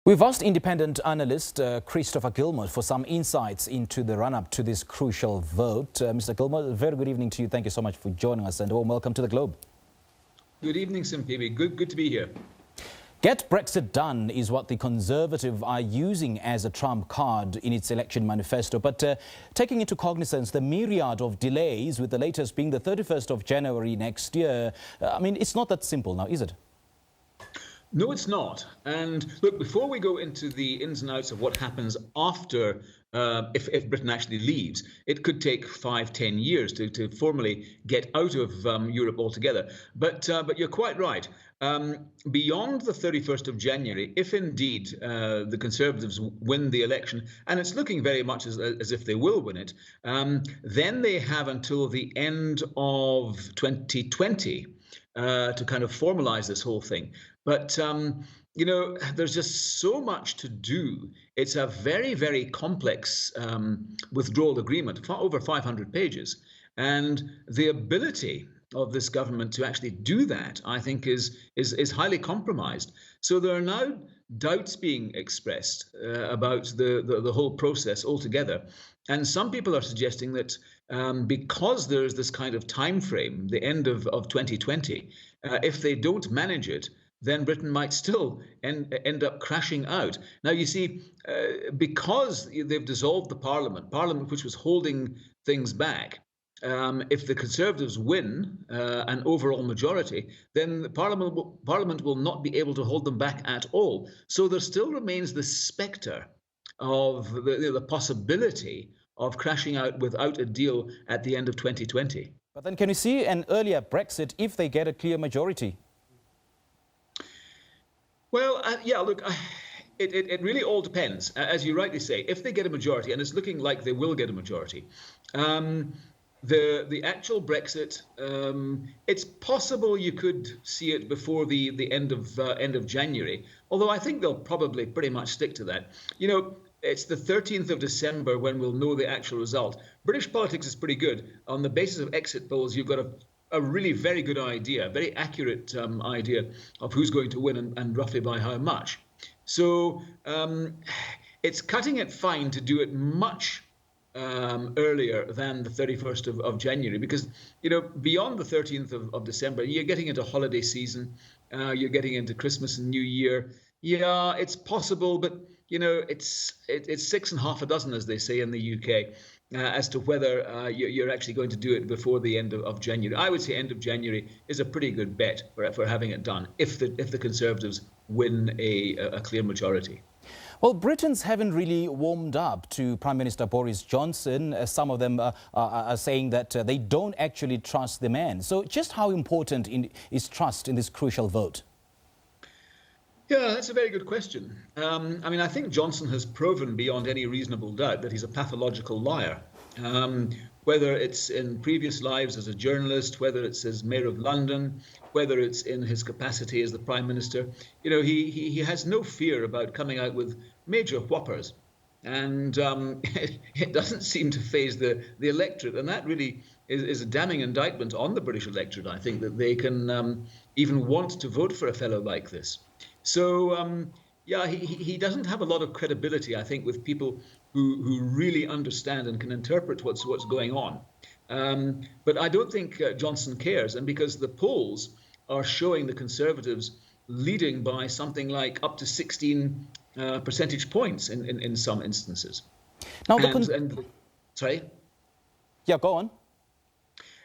We've asked independent analyst Christopher Gilmour for some insights into the run-up to this crucial vote. Mr. Gilmour, very good evening to you. Thank you so much for joining us and a warm welcome to the Globe. Good evening, Simpibi. Good to be here. Get Brexit done is what the Conservative are using as a trump card in its election manifesto. But taking into cognizance the myriad of delays, with the latest being the 31st of January next year, it's not that simple now, is it? No, it's not. And look, before we go into the ins and outs of what happens after, if Britain actually leaves, it could take 5-10 years to formally get out of Europe altogether. But you're quite right. Beyond the 31st of January, if indeed the Conservatives win the election, and it's looking very much as if they will win it, then they have until the end of 2020 to kind of formalize this whole thing. But, there's just so much to do. It's a very, very complex withdrawal agreement, over 500 pages. And the ability of this government to actually do that, I think, is highly compromised. So there are now doubts being expressed about the whole process altogether. And some people are suggesting that because there's this kind of time frame, the end of 2020, if they don't manage it, then Britain might still end up crashing out. Now, you see, because they've dissolved the Parliament which was holding things back, if the Conservatives win an overall majority, then the Parliament will not be able to hold them back at all. So there still remains the spectre of the possibility of crashing out without a deal at the end of 2020. But then can you see an earlier Brexit if they get a clear majority? Well, look, it really all depends. As you rightly say, if they get a majority, and it's looking like they will get a majority, the actual Brexit, it's possible you could see it before the end of January, although I think they'll probably pretty much stick to that. It's the 13th of December when we'll know the actual result. British politics is pretty good. On the basis of exit polls, you've got a really very good idea, very accurate idea of who's going to win and roughly by how much. So it's cutting it fine to do it much earlier than the 31st of January, because, beyond the 13th of December, you're getting into holiday season, you're getting into Christmas and New Year. Yeah, it's possible, but, it's 6 1/2 as they say in the UK. As to whether you're actually going to do it before the end of January. I would say end of January is a pretty good bet for having it done if the Conservatives win a clear majority. Well, Britons haven't really warmed up to Prime Minister Boris Johnson. Some of them are saying that they don't actually trust the man. So just how important is trust in this crucial vote? Yeah, that's a very good question. I think Johnson has proven beyond any reasonable doubt that he's a pathological liar. Whether it's in previous lives as a journalist, whether it's as Mayor of London, whether it's in his capacity as the Prime Minister, he has no fear about coming out with major whoppers. And it doesn't seem to faze the electorate. And that really is a damning indictment on the British electorate, I think, that they can even want to vote for a fellow like this. So, he doesn't have a lot of credibility, I think, with people who really understand and can interpret what's going on. But I don't think Johnson cares. And because the polls are showing the Conservatives leading by something like up to 16 percentage points in some instances. Now, sorry? Yeah, go on.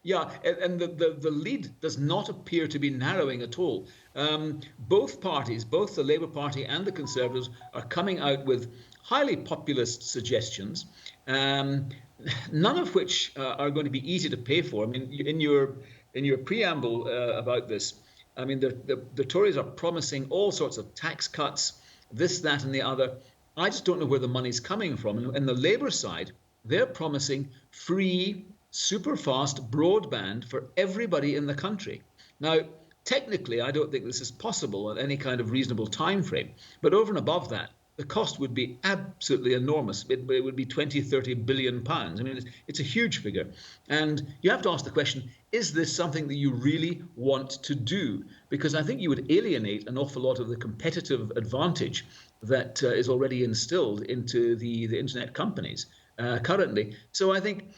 Yeah, and the lead does not appear to be narrowing at all. Both parties, both the Labour Party and the Conservatives, are coming out with highly populist suggestions, none of which are going to be easy to pay for. I mean, in your preamble about this, the Tories are promising all sorts of tax cuts, this, that, and the other. I just don't know where the money's coming from. And the Labour side, they're promising free, super fast broadband for everybody in the country. Now, technically, I don't think this is possible at any kind of reasonable time frame. But over and above that, the cost would be absolutely enormous. It would be 20-30 billion pounds. It's a huge figure. And you have to ask the question, is this something that you really want to do? Because I think you would alienate an awful lot of the competitive advantage that is already instilled into the internet companies currently. So I think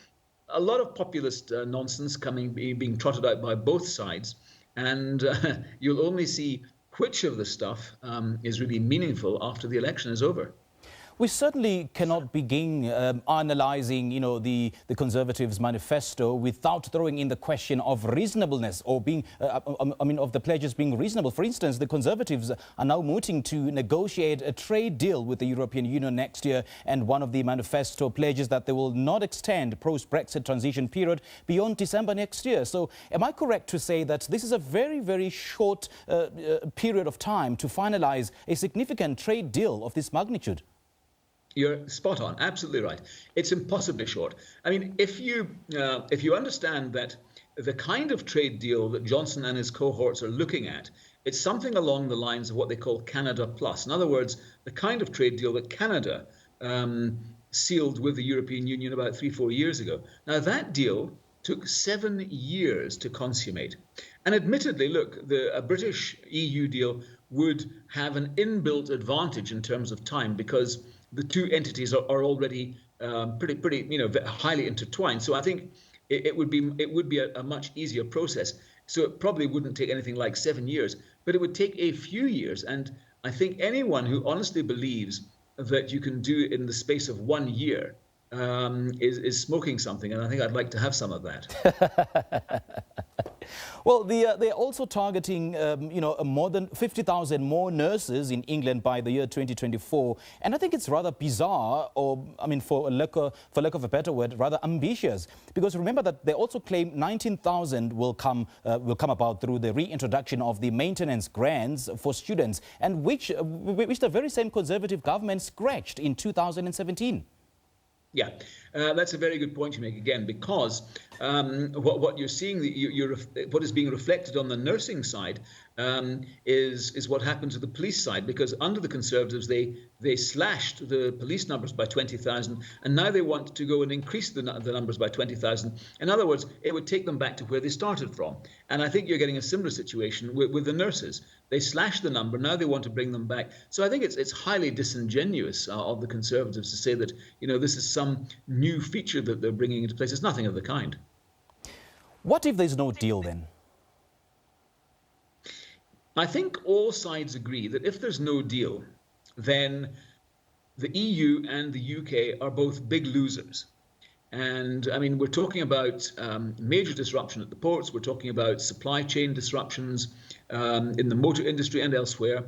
a lot of populist nonsense being trotted out by both sides, and you'll only see which of the stuff is really meaningful after the election is over. We certainly cannot begin analysing, the Conservatives' manifesto without throwing in the question of reasonableness or being, of the pledges being reasonable. For instance, the Conservatives are now mooting to negotiate a trade deal with the European Union next year, and one of the manifesto pledges that they will not extend post-Brexit transition period beyond December next year. So, am I correct to say that this is a very, very short period of time to finalise a significant trade deal of this magnitude? You're spot on, absolutely right. It's impossibly short. I mean, if you understand that the kind of trade deal that Johnson and his cohorts are looking at, it's something along the lines of what they call Canada Plus. In other words, the kind of trade deal that Canada sealed with the European Union about 3-4 years ago. Now, that deal took 7 years to consummate. And admittedly, look, a British EU deal would have an inbuilt advantage in terms of time because the two entities are already pretty, highly intertwined. So I think it would be a much easier process. So it probably wouldn't take anything like 7 years, but it would take a few years. And I think anyone who honestly believes that you can do it in the space of 1 year is smoking something. And I think I'd like to have some of that. Well, they're also targeting, more than 50,000 more nurses in England by the year 2024. And I think it's rather bizarre, or, for lack of a better word, rather ambitious. Because remember that they also claim 19,000 will come about through the reintroduction of the maintenance grants for students, and which the very same Conservative government scratched in 2017. Yeah, that's a very good point you make again, because what you're seeing, what is being reflected on the nursing side is what happened to the police side, because under the Conservatives, they slashed the police numbers by 20,000, and now they want to go and increase the numbers by 20,000. In other words, it would take them back to where they started from. And I think you're getting a similar situation with the nurses. They slashed the number, now they want to bring them back. So I think it's highly disingenuous of the Conservatives to say that, this is some new feature that they're bringing into place. It's nothing of the kind. What if there's no deal then? I think all sides agree that if there's no deal, then the EU and the UK are both big losers. And we're talking about major disruption at the ports. We're talking about supply chain disruptions in the motor industry and elsewhere.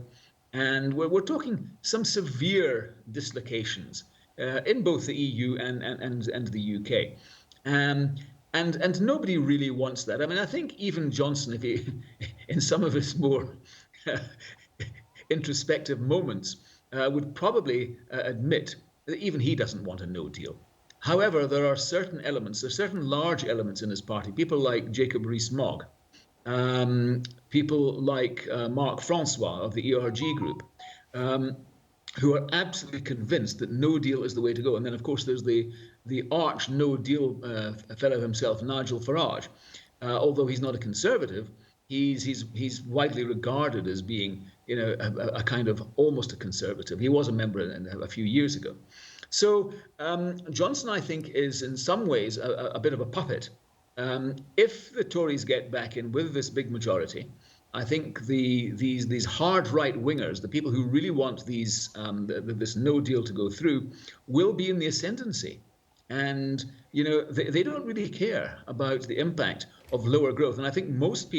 And we're talking some severe dislocations in both the EU and the UK. And nobody really wants that. I think even Johnson, if he, in some of his more introspective moments, would probably admit that even he doesn't want a no deal. However, there are certain large elements in his party, people like Jacob Rees-Mogg, people like Marc Francois of the ERG group, who are absolutely convinced that no deal is the way to go. And then, of course, there's the arch no deal fellow himself, Nigel Farage. Although he's not a Conservative, he's widely regarded as being, a kind of almost a Conservative. He was a member a few years ago. So Johnson, I think, is in some ways a bit of a puppet. If the Tories get back in with this big majority, I think these hard right wingers, the people who really want this no deal to go through, will be in the ascendancy. And, they don't really care about the impact of lower growth. And I think most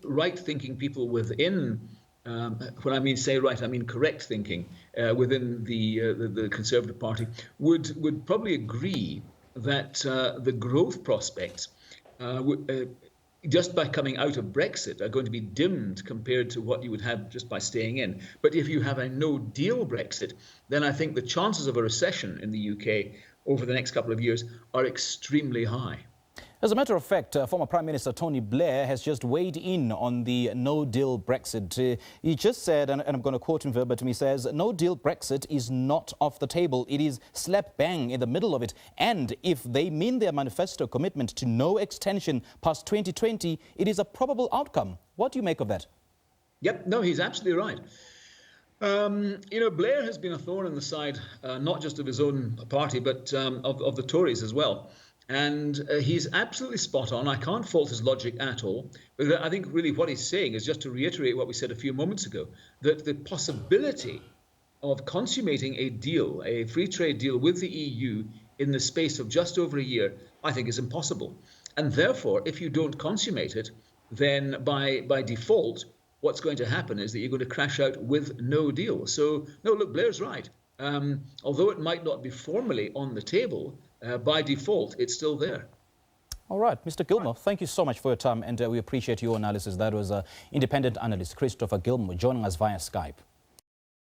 right-thinking people within, when I mean say right, I mean correct thinking, within the Conservative Party would probably agree that the growth prospects just by coming out of Brexit are going to be dimmed compared to what you would have just by staying in. But if you have a no-deal Brexit, then I think the chances of a recession in the UK over the next couple of years are extremely high. As a matter of fact, former Prime Minister Tony Blair has just weighed in on the no-deal Brexit. He just said, and I'm going to quote him verbatim, he says, "No-deal Brexit is not off the table. It is slap bang in the middle of it. And if they mean their manifesto commitment to no extension past 2020, it is a probable outcome." What do you make of that? Yep, no, he's absolutely right. Blair has been a thorn in the side, not just of his own party, but of the Tories as well. And he's absolutely spot on. I can't fault his logic at all. But I think really what he's saying is, just to reiterate what we said a few moments ago, that the possibility of consummating a deal, a free trade deal with the EU in the space of just over a year, I think is impossible. And therefore, if you don't consummate it, then by default, what's going to happen is that you're going to crash out with no deal. So, no, look, Blair's right. Although it might not be formally on the table, by default, it's still there. All right, Mr. Gilmour, thank you so much for your time, and we appreciate your analysis. That was Independent Analyst Christopher Gilmour joining us via Skype.